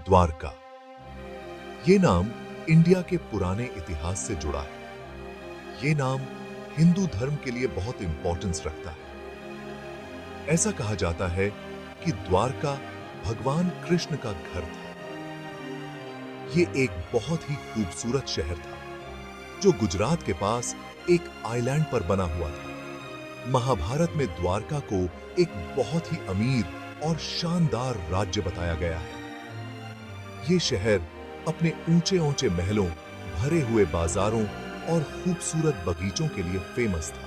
द्वारका। ये नाम इंडिया के पुराने इतिहास से जुड़ा है। ये नाम हिंदू धर्म के लिए बहुत इंपॉर्टेंस रखता है। ऐसा कहा जाता है कि द्वारका भगवान कृष्ण का घर था। ये एक बहुत ही खूबसूरत शहर था जो गुजरात के पास एक आइलैंड पर बना हुआ था। महाभारत में द्वारका को एक बहुत ही अमीर और शानदार राज्य बताया गया है। ये शहर अपने ऊंचे ऊंचे महलों, भरे हुए बाजारों और खूबसूरत बगीचों के लिए फेमस था।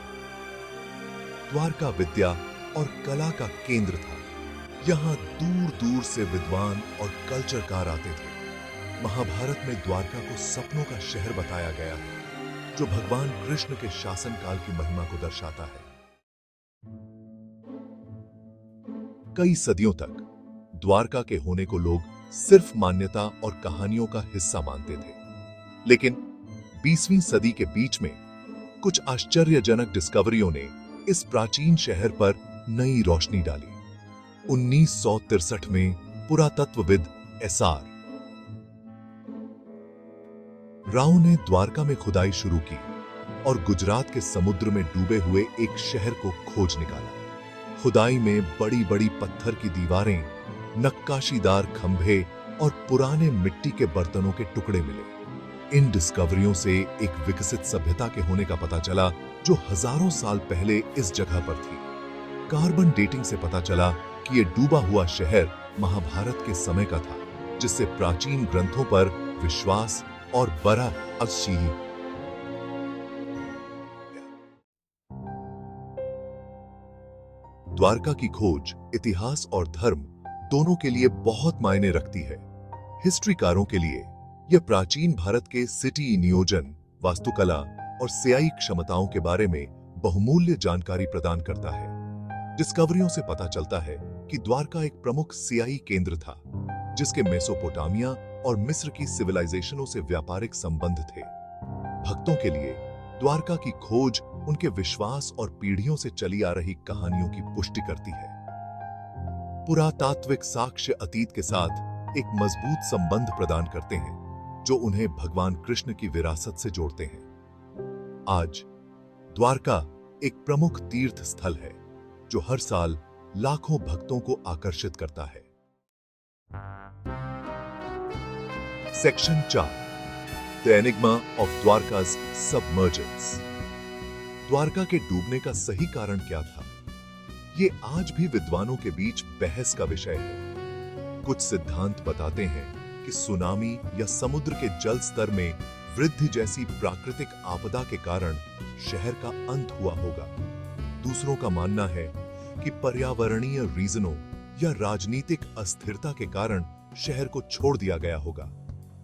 द्वारका विद्या और कला का केंद्र था। यहां दूर दूर से विद्वान और कल्चरकार आते थे। महाभारत में द्वारका को सपनों का शहर बताया गया है, जो भगवान कृष्ण के शासनकाल की महिमा को दर्शाता है। कई सदियों तक द्वारका के होने को लोग सिर्फ मान्यता और कहानियों का हिस्सा मानते थे, लेकिन 20वीं सदी के बीच में कुछ आश्चर्यजनक डिस्कवरियों ने इस प्राचीन शहर पर नई रोशनी डाली। 1963 में पुरातत्वविद एसआर राव ने द्वारका में खुदाई शुरू की और गुजरात के समुद्र में डूबे हुए एक शहर को खोज निकाला। खुदाई में बड़ी बड़ी पत्थर की दीवारें, नक्काशीदार खंभे और पुराने मिट्टी के बर्तनों के टुकड़े मिले। इन डिस्कवरियों से एक विकसित सभ्यता के होने का पता चला जो हजारों साल पहले इस जगह पर थी। कार्बन डेटिंग से पता चला कि यह डूबा हुआ शहर महाभारत के समय का था, जिससे प्राचीन ग्रंथों पर विश्वास और बड़ा अक्षी। द्वारका की खोज इतिहास और धर्म दोनों के लिए बहुत मायने रखती है। हिस्ट्रीकारों के लिए यह प्राचीन भारत के सिटी नियोजन, वास्तुकला और स्यायी क्षमताओं के बारे में बहुमूल्य जानकारी प्रदान करता है। डिस्कवरियों से पता चलता है कि द्वारका एक प्रमुख स्यायी केंद्र था, जिसके मेसोपोटामिया और मिस्र की सिविलाइजेशनों से व्यापारिक संबंध थे। भक्तों के लिए द्वारका की खोज उनके विश्वास और पीढ़ियों से चली आ रही कहानियों की पुष्टि करती है। पुरातात्विक साक्ष्य अतीत के साथ एक मजबूत संबंध प्रदान करते हैं, जो उन्हें भगवान कृष्ण की विरासत से जोड़ते हैं। आज द्वारका एक प्रमुख तीर्थ स्थल है, जो हर साल लाखों भक्तों को आकर्षित करता है। सेक्शन 4, द एनिग्मा ऑफ द्वारका's सबमर्जेंस। द्वारका के डूबने का सही कारण क्या था? ये आज भी विद्वानों के बीच बहस का विषय है। कुछ सिद्धांत बताते हैं कि सुनामी या समुद्र के जल स्तर में वृद्धि जैसी प्राकृतिक आपदा के कारण शहर का अंत हुआ होगा। दूसरों का मानना है कि पर्यावरणीय रीजनों या राजनीतिक अस्थिरता के कारण शहर को छोड़ दिया गया होगा।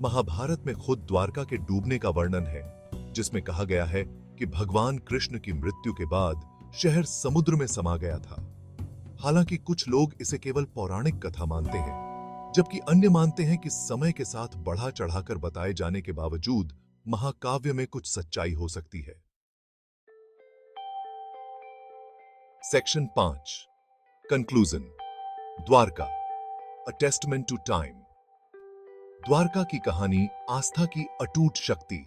महाभारत में खुद द्वारका के डूबने का वर्णन है, जिसमें कहा गया है कि भगवान कृष्ण की मृत्यु के बाद शहर समुद्र में समा गया था। हालांकि कुछ लोग इसे केवल पौराणिक कथा मानते हैं, जबकि अन्य मानते हैं कि समय के साथ बढ़ा चढ़ाकर बताए जाने के बावजूद महाकाव्य में कुछ सच्चाई हो सकती है। Section 5, conclusion. Dwarka, a testament to time. Dwarka की कहानी आस्था की अटूट शक्ति,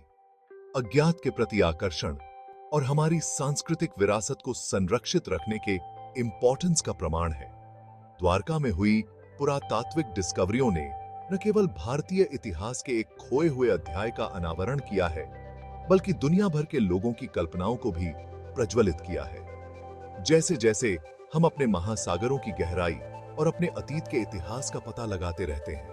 अज्ञात के प्रति आकर्षण और हमारी सांस्कृतिक विरासत को संरक्षित रखने के इंपॉर्टेंस का प्रमाण है। द्वारका में हुई पुरातात्विक डिस्कवरियों ने न केवल भारतीय इतिहास के एक खोए हुए अध्याय का अनावरण किया है, बल्कि दुनिया भर के लोगों की कल्पनाओं को भी प्रज्वलित किया है। जैसे जैसे हम अपने महासागरों की गहराई और अपने अतीत के इतिहास का पता लगाते रहते हैं,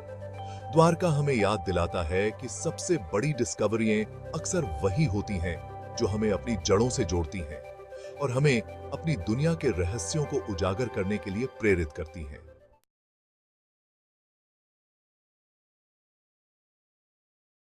द्वारका हमें याद दिलाता है कि सबसे बड़ी डिस्कवरियां अक्सर वही होती हैं जो हमें अपनी जड़ों से जोड़ती हैं और हमें अपनी दुनिया के रहस्यों को उजागर करने के लिए प्रेरित करती हैं।